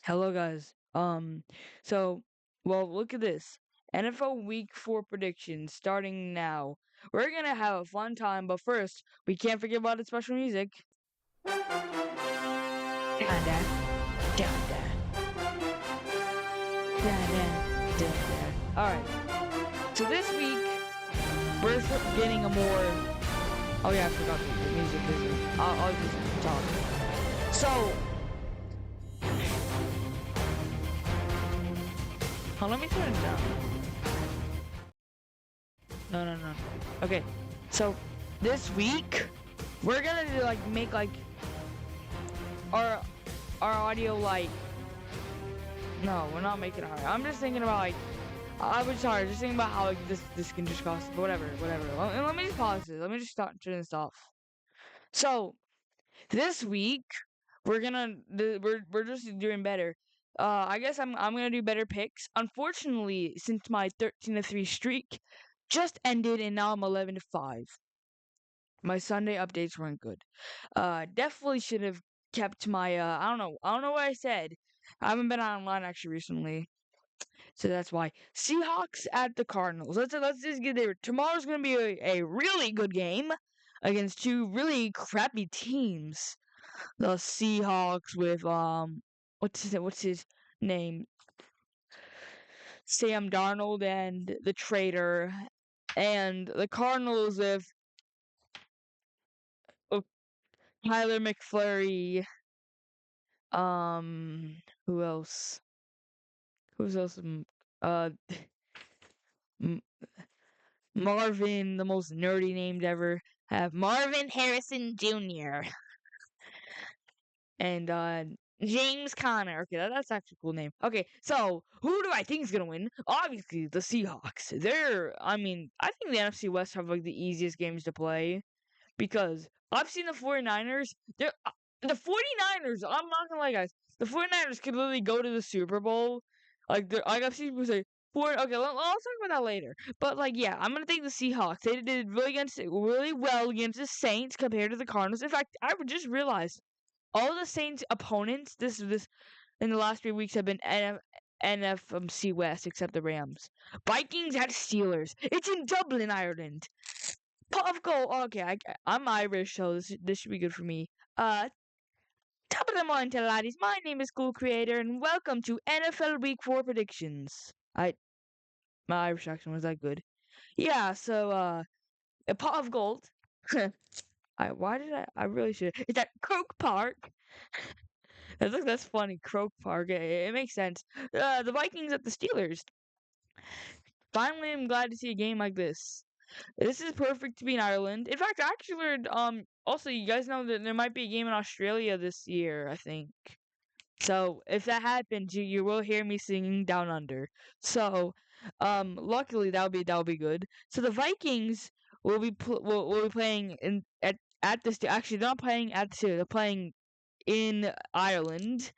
Hello guys. So well look at this. NFL Week 4 predictions starting now. We're gonna have a fun time, but first we can't forget about the special music. Da-da, da-da, da-da, da-da. Alright. So this week we're getting a more oh yeah, I forgot the music is I'll just talk. So let me turn it down. No. Okay, so this week we're gonna do, make our audio like. No, we're not making it hard. I'm just thinking about I was sorry, just thinking about how this can just cost. But whatever. Let me just pause this. Let me just start turn this off. So this week we're just doing better. I guess I'm gonna do better picks. Unfortunately, since my 13-3 streak just ended and now I'm 11-5. My Sunday updates weren't good. Definitely should have kept my I don't know what I said. I haven't been online actually recently. So that's why. Seahawks at the Cardinals. Let's just get there. Tomorrow's gonna be a really good game against two really crappy teams. The Seahawks with what's his name? Sam Darnold and the traitor, and the Cardinals with oh, Tyler McFlurry. Um, who else? Who's else? Uh, M- Marvin, the most nerdy named ever. Have Marvin Harrison Jr. and James Conner. Okay, that's actually a cool name. Okay, so who do I think is gonna win? Obviously, the Seahawks. I think the NFC West have like the easiest games to play because I've seen the 49ers. The 49ers. I'm not gonna lie, guys. The 49ers could literally go to the Super Bowl. Like I've seen people say. Okay, I'll talk about that later. But yeah, I'm gonna take the Seahawks. They did really well against the Saints compared to the Cardinals. In fact, I just realized all the Saints opponents this in the last 3 weeks have been NFC West except the Rams. Vikings at Steelers. It's in Dublin, Ireland. Pot of gold. Okay, I'm Irish, so this should be good for me. Top of the morning, laddies. My name is Cool Creator, and welcome to NFL Week 4 predictions. My Irish accent was that good. Yeah, so a pot of gold. I really should. It's at Croke Park. That's funny. Croke Park. It makes sense. The Vikings at the Steelers. Finally, I'm glad to see a game like this. This is perfect to be in Ireland. In fact, I actually learned. Also, you guys know that there might be a game in Australia this year. I think. So if that happens, you will hear me singing Down Under. So, luckily that'll be good. So the Vikings will be playing at the actually they're not playing at the stadium, they're playing in Ireland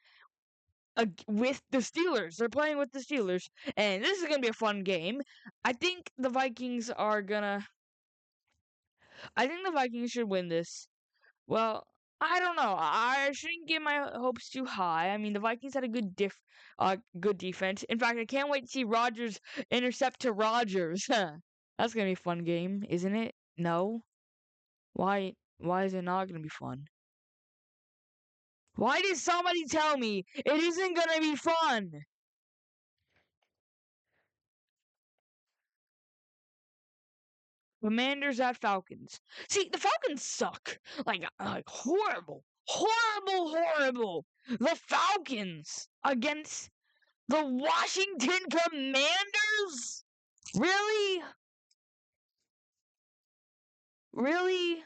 with the Steelers. They're playing with the Steelers, and this is gonna be a fun game. I think the Vikings are gonna. I think the Vikings should win this. Well, I don't know. I shouldn't get my hopes too high. I mean, the Vikings had a good defense. In fact, I can't wait to see Rodgers intercept to Rodgers. That's gonna be a fun game, isn't it? No. Why? Why is it not gonna be fun? Why did somebody tell me it isn't gonna be fun? Commanders at Falcons. See, the Falcons suck. Like horrible, horrible. The Falcons against the Washington Commanders. Really, really.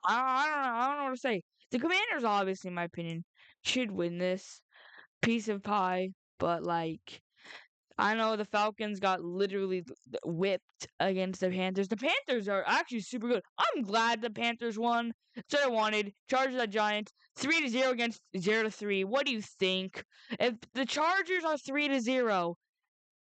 I don't know what to say. The Commanders, obviously, in my opinion, should win this piece of pie. But I know the Falcons got literally whipped against the Panthers. The Panthers are actually super good. I'm glad the Panthers won. That's what I wanted. Chargers at Giants, 3-0 against 0-3. What do you think? If the Chargers are 3-0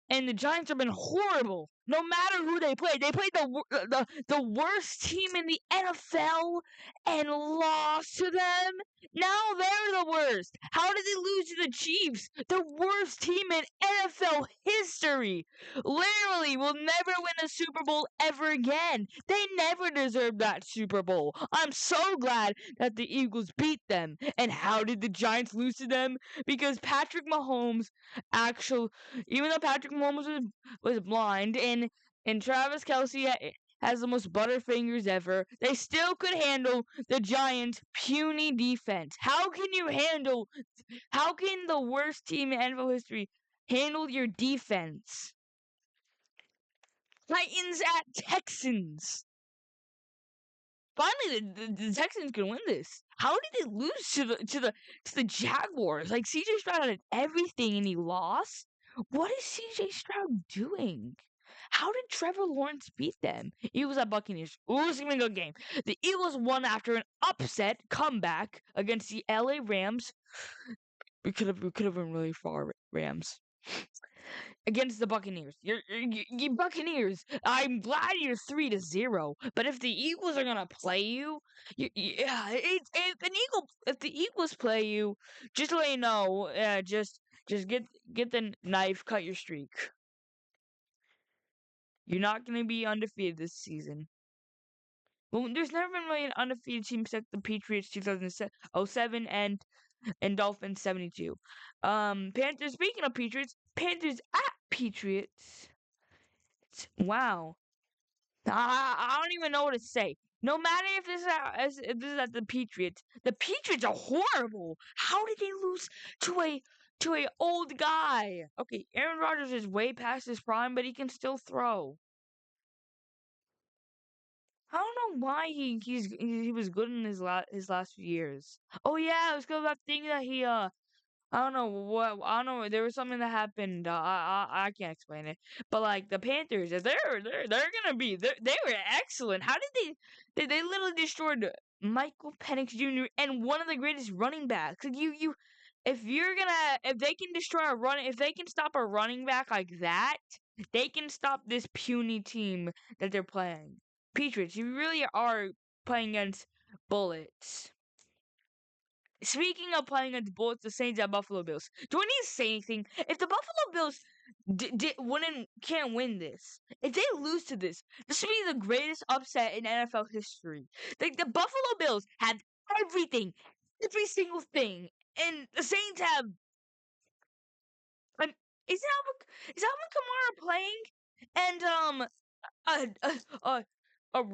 and the Giants have been horrible No matter who they played the worst team in the NFL and lost to them. Now they're the worst. How did they lose to the Chiefs, the worst team in NFL history? Literally, will never win a Super Bowl ever again. They never deserved that Super Bowl. I'm so glad that the Eagles beat them. And how did the Giants lose to them? Because Patrick Mahomes actually, even though Patrick Mahomes was blind and Travis Kelce has the most butterfingers ever, they still could handle the Giants' puny defense. How can the worst team in NFL history handle your defense? Titans at Texans. Finally, the Texans can win this. How did they lose to the Jaguars? Like, CJ Stroud had everything and he lost. What is CJ Stroud doing? How did Trevor Lawrence beat them? Eagles at Buccaneers. Ooh, it's gonna be a good game. The Eagles won after an upset comeback against the LA Rams. We could have been really far, Rams. Against the Buccaneers. You Buccaneers. I'm glad you're 3-0, but if the Eagles are gonna play yeah, if the Eagles play you, just let you know, just get the knife, cut your streak. You're not gonna be undefeated this season. Well, there's never been really an undefeated team except the Patriots 2007 and Dolphins 72. Panthers. Speaking of Patriots, Panthers at Patriots. Wow. I don't even know what to say. No matter if this is at the Patriots are horrible. How did they lose to a old guy? Okay, Aaron Rodgers is way past his prime, but he can still throw. I don't know why he was good in his last few years. Oh yeah, it was because of that thing that he I don't know what. I don't know. There was something that happened. I can't explain it. But like the Panthers, they're gonna be. They were excellent. How did they literally destroyed Michael Penix Jr. and one of the greatest running backs. Like if they can if they can stop a running back like that, they can stop this puny team that they're playing. Patriots, you really are playing against bullets. Speaking of playing against bullets, the Saints at Buffalo Bills. Do I need to say anything? If the Buffalo Bills can't win this, if they lose to this would be the greatest upset in NFL history. The Buffalo Bills have everything, every single thing, and the Saints have. Um, is Alvin Kamara playing? And a a a,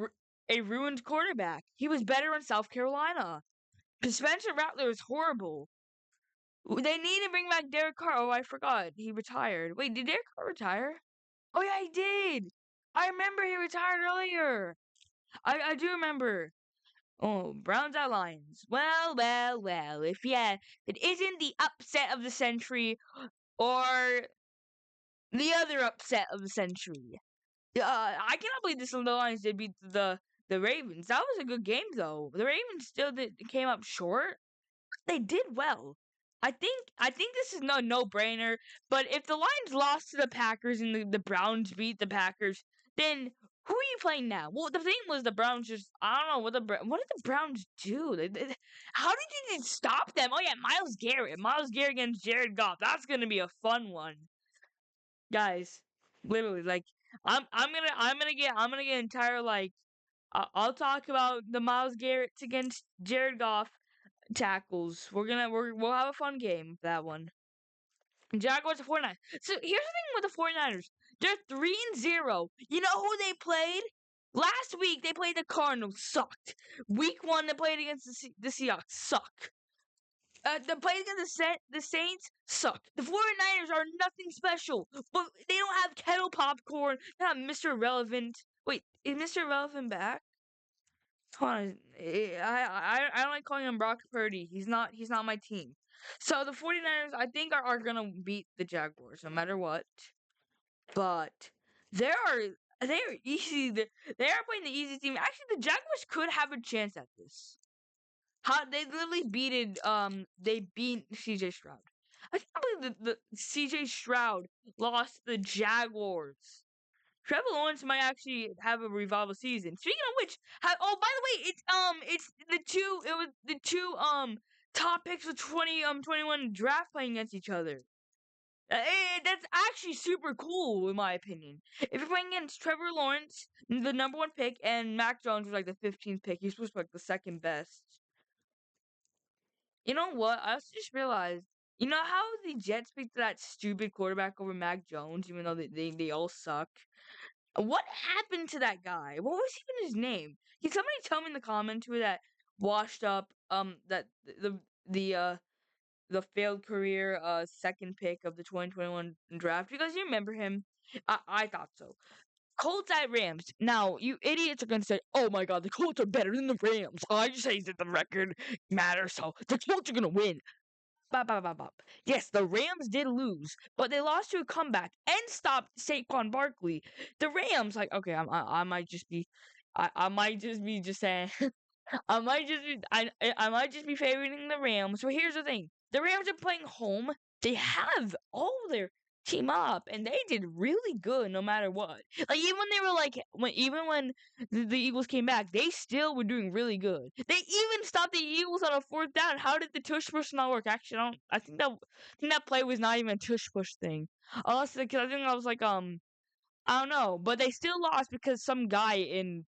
a ruined quarterback. He was better in South Carolina. Spencer Rattler is horrible. They need to bring back Derek Carr. Oh, I forgot. He retired. Wait, did Derek Carr retire? Oh, yeah, he did. I remember he retired earlier. I do remember. Oh, Browns at Lions. Well, well, well. If it isn't the upset of the century or the other upset of the century. I cannot believe the Lions did beat the Ravens. That was a good game, though. The Ravens still came up short. They did well. I think this is no brainer. But if the Lions lost to the Packers and the Browns beat the Packers, then who are you playing now? Well, the thing was the Browns just I don't know what did the Browns do? How did you stop them? Oh yeah, Myles Garrett against Jared Goff. That's gonna be a fun one, guys. Literally, like I'm gonna get entire like I'll talk about the Myles Garrett's against Jared Goff tackles. We'll have a fun game with that one. Jaguars 49ers. So here's the thing with the 49ers. They're 3-0. You know who they played? Last week they played the Cardinals. Sucked. Week 1 they played against the Seahawks. Suck. They played against the Saints. Suck. The 49ers are nothing special. But they don't have kettle popcorn. They're not Mr. Relevant. Wait, is Mr. Relevant back? Hold on. I don't like calling him Brock Purdy. He's not my team. So the 49ers I think are gonna beat the Jaguars no matter what. But they're easy. They are playing the easy team. Actually, the Jaguars could have a chance at this. How they literally they beat CJ Stroud. I can't believe the CJ Stroud lost the Jaguars. Trevor Lawrence might actually have a revival season. Speaking of which, oh by the way, it's the two it was the two top picks of 21 draft playing against each other. That's actually super cool in my opinion. If you're playing against Trevor Lawrence, the number 1 pick, and Mac Jones was like the 15th pick, he's supposed to be like the second best. You know what? I also just realized, you know how the Jets picked that stupid quarterback over Mac Jones, even though they all suck? What happened to that guy? What was even his name? Can somebody tell me in the comments who that washed up that the uh the failed career second pick of the 2021 draft? You guys remember him? I thought so. Colts at Rams. Now, you idiots are gonna say, "Oh my God, the Colts are better than the Rams." I just say that the record matters, so the Colts are gonna win. Bop, bop, bop, bop. Yes, the Rams did lose, but they lost to a comeback and stopped Saquon Barkley. The Rams, like, okay, I might just be, I might just be just saying, I might just be favoring the Rams. So here's the thing: the Rams are playing home. They have all their team up, and they did really good no matter what. Like even when they were like, when the Eagles came back, they still were doing really good. They even stopped the Eagles on a 4th down. How did the tush push not work? Actually, I don't. I think that play was not even a tush push thing. Unless because I think I was like I don't know, but they still lost because some guy in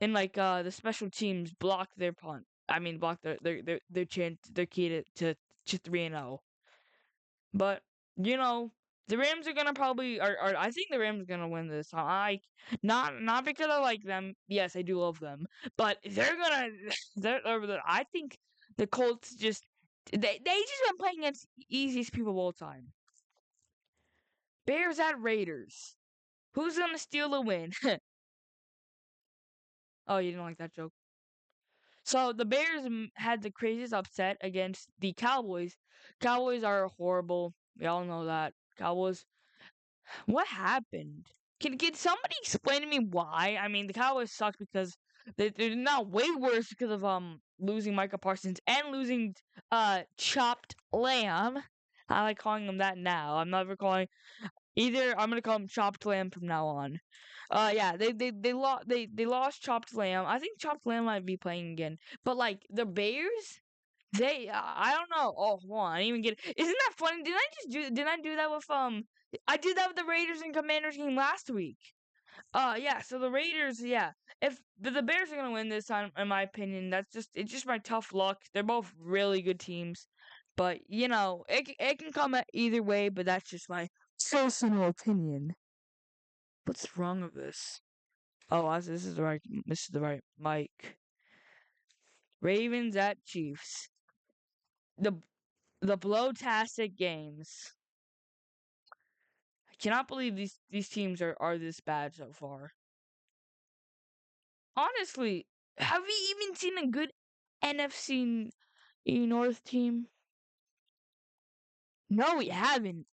like the special teams blocked their punt. I mean, blocked their chance, their key to 3-0. But you know, the Rams are gonna probably are I think the Rams are gonna win this. Not because I like them. Yes, I do love them, but they're gonna I think the Colts just they just been playing against the easiest people of all time. Bears at Raiders. Who's gonna steal the win? Oh, you didn't like that joke. So the Bears had the craziest upset against the Cowboys. Cowboys are horrible. We all know that. Cowboys. What happened? Can somebody explain to me why? I mean, the Cowboys suck because they're not way worse because of losing Micah Parsons and losing Chopped Lamb. I like calling him that now. I'm never calling either. I'm gonna call him Chopped Lamb from now on. Yeah, they lost Chopped Lamb. I think Chopped Lamb might be playing again. But like the Bears, I don't know. Oh, hold on, I didn't even get it. Isn't that funny? Did I do that with I did that with the Raiders and Commanders game last week. Yeah. So the Raiders, yeah. If the Bears are gonna win this time, in my opinion, it's just my tough luck. They're both really good teams, but you know, it can come either way. But that's just my personal opinion. What's wrong with this? Oh, this is the right mic. Ravens at Chiefs. The the Blowtastic games. I cannot believe these teams are this bad so far. Honestly, have we even seen a good NFC North team? No, we haven't.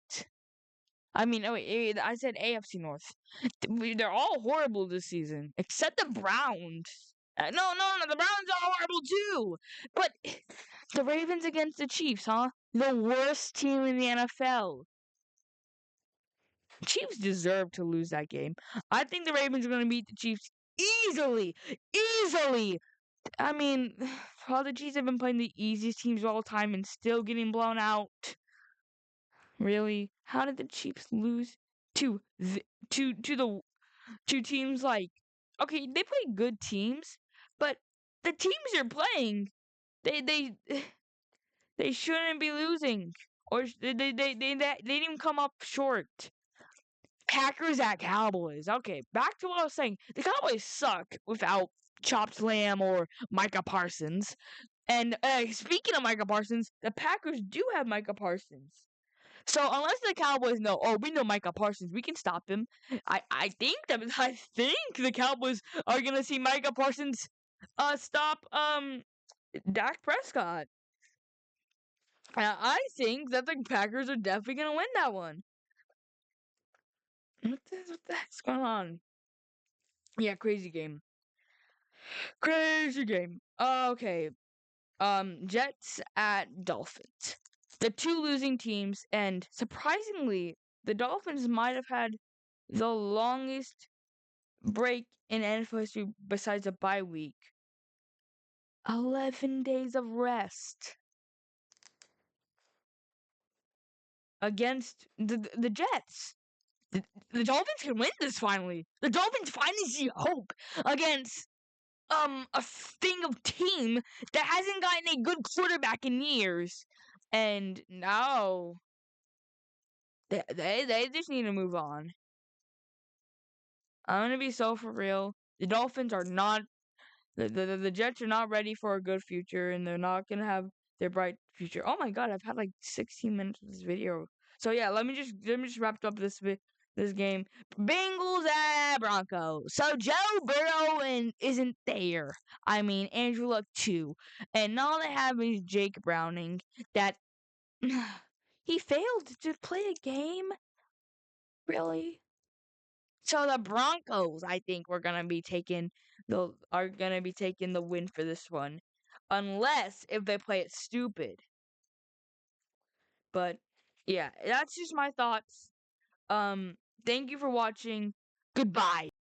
I mean, oh, wait, I said AFC North. They're all horrible this season, except the Browns. No, the Browns are horrible too. But the Ravens against the Chiefs, huh? The worst team in the NFL. Chiefs deserve to lose that game. I think the Ravens are going to beat the Chiefs easily. Easily. I mean, all the Chiefs have been playing the easiest teams of all time and still getting blown out. Really? How did the Chiefs lose to the two teams like okay, they play good teams, but the teams they're playing, they they shouldn't be losing. Or they didn't even come up short. Packers at Cowboys. Okay, back to what I was saying. The Cowboys suck without Chopped Lamb or Micah Parsons. And speaking of Micah Parsons, the Packers do have Micah Parsons. So unless the Cowboys know, oh, we know Micah Parsons, we can stop him. I think the Cowboys are gonna see Micah Parsons stop Dak Prescott. I think that the Packers are definitely gonna win that one. What the heck's going on? Yeah, crazy game. Crazy game. Okay. Jets at Dolphins. The two losing teams, and surprisingly, the Dolphins might have had The longest break in NFL history besides a bye week. 11 days of rest against the Jets. The Dolphins can win this finally. The Dolphins finally see hope against a thing of team that hasn't gotten a good quarterback in years. And now they just need to move on. I'm gonna be so for real. The Dolphins are not the Jets are not ready for a good future, and they're not gonna have their bright future. Oh my god, I've had like 16 minutes of this video. So yeah, let me just wrap up this game. Bengals at Broncos. So Joe Burrow isn't there. I mean Andrew Luck too, and all they have is Jake Browning. That he failed to play a game. Really? So the Broncos, I think, are gonna be taking the win for this one, unless if they play it stupid. But yeah, that's just my thoughts. Um, thank you for watching. Goodbye.